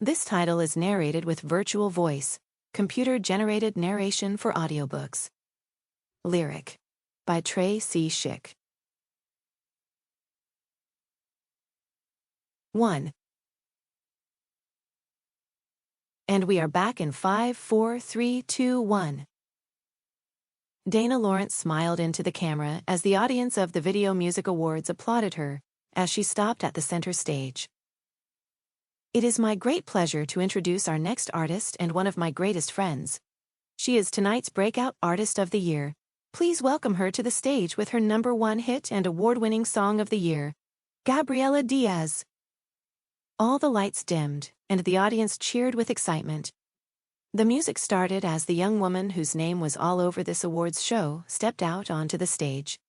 This title is narrated with virtual voice, computer-generated narration for audiobooks. Lyric by Trey C. Schick. 1. And we are back in 5, 4, 3, 2, 1. Dana Lawrence smiled into the camera as the audience of the Video Music Awards applauded her as she stopped at the center stage. It is my great pleasure to introduce our next artist and one of my greatest friends. She is tonight's Breakout Artist of the Year. Please welcome her to the stage with her #1 hit and award-winning Song of the Year, Gabriela Diaz. All the lights dimmed, and the audience cheered with excitement. The music started as the young woman whose name was all over this awards show stepped out onto the stage.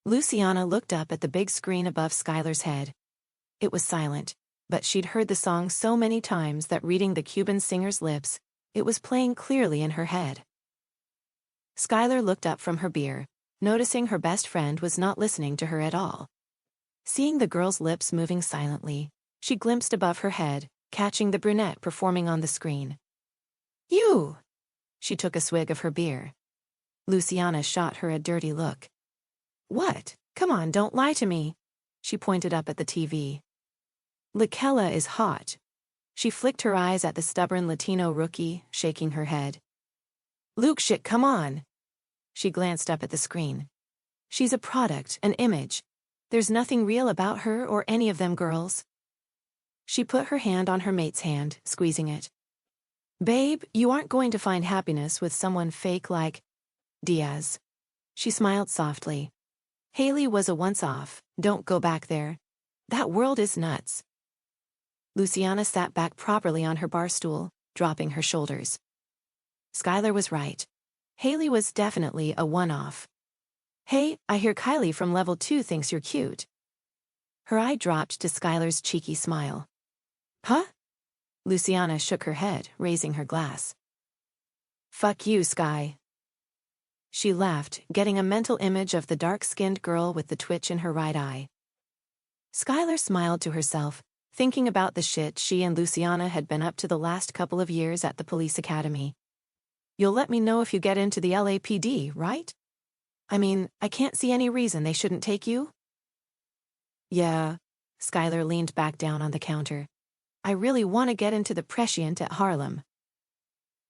Luciana looked up at the big screen above Skylar's head. It was silent, but she'd heard the song so many times that reading the Cuban singer's lips, it was playing clearly in her head. Skylar looked up from her beer, noticing her best friend was not listening to her at all. Seeing the girl's lips moving silently, she glimpsed above her head, catching the brunette performing on the screen. "You!" She took a swig of her beer. Luciana shot her a dirty look. "What? Come on, don't lie to me." She pointed up at the TV. "Lakella is hot." She flicked her eyes at the stubborn Latino rookie, shaking her head. "Luke, shit, come on." She glanced up at the screen. "She's a product, an image. There's nothing real about her or any of them girls." She put her hand on her mate's hand, squeezing it. "Babe, you aren't going to find happiness with someone fake like Diaz." She smiled softly. "Haley was a once-off, don't go back there. That world is nuts." Luciana sat back properly on her bar stool, dropping her shoulders. Skylar was right. Haley was definitely a one-off. "Hey, I hear Kylie from Level 2 thinks you're cute." Her eye dropped to Skylar's cheeky smile. "Huh?" Luciana shook her head, raising her glass. "Fuck you, Sky." She laughed, getting a mental image of the dark-skinned girl with the twitch in her right eye. Skylar smiled to herself, thinking about the shit she and Luciana had been up to the last couple of years at the police academy. "You'll let me know if you get into the LAPD, right? I mean, I can't see any reason they shouldn't take you." "Yeah." Skylar leaned back down on the counter. "I really want to get into the prescient at Harlem."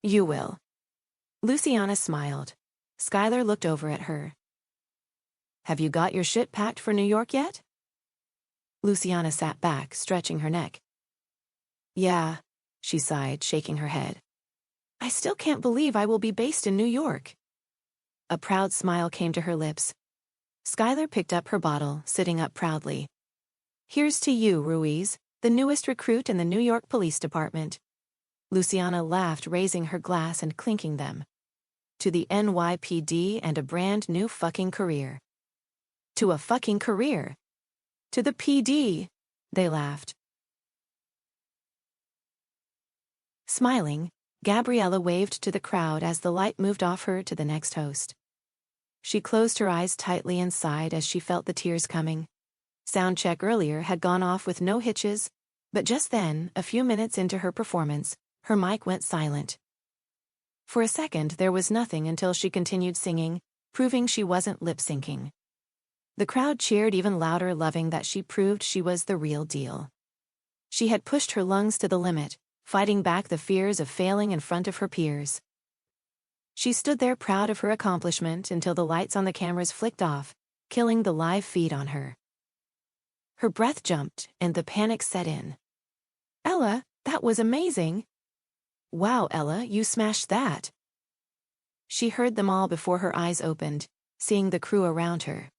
"You will." Luciana smiled. Skylar looked over at her. "Have you got your shit packed for New York yet?" Luciana sat back, stretching her neck. "Yeah," she sighed, shaking her head. "I still can't believe I will be based in New York." A proud smile came to her lips. Skylar picked up her bottle, sitting up proudly. "Here's to you, Ruiz, the newest recruit in the New York Police Department." Luciana laughed, raising her glass and clinking them. "To the NYPD and a brand new fucking career." "To a fucking career." "To the PD." They laughed. Smiling, Gabriela waved to the crowd as the light moved off her to the next host. She closed her eyes tightly and sighed as she felt the tears coming. Sound check earlier had gone off with no hitches, but just then, a few minutes into her performance, her mic went silent. For a second there was nothing until she continued singing, proving she wasn't lip-syncing. The crowd cheered even louder, loving that she proved she was the real deal. She had pushed her lungs to the limit, fighting back the fears of failing in front of her peers. She stood there proud of her accomplishment until the lights on the cameras flicked off, killing the live feed on her. Her breath jumped and the panic set in. "Ella, that was amazing." "Wow, Ella, you smashed that." She heard them all before her eyes opened, seeing the crew around her.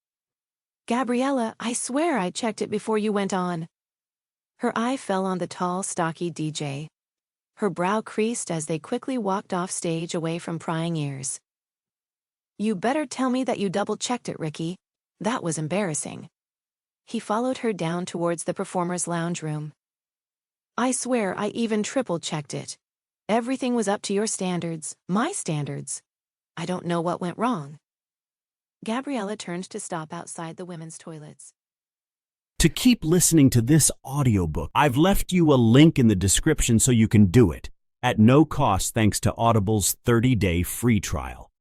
"Gabriela, I swear I checked it before you went on." Her eye fell on the tall, stocky DJ. Her brow creased as they quickly walked off stage away from prying ears. "You better tell me that you double-checked it, Ricky. That was embarrassing." He followed her down towards the performer's lounge room. "I swear I even triple-checked it. Everything was up to your standards, my standards. I don't know what went wrong." Gabriela turned to stop outside the women's toilets. To keep listening to this audiobook, I've left you a link in the description so you can do it, at no cost thanks to Audible's 30-day free trial.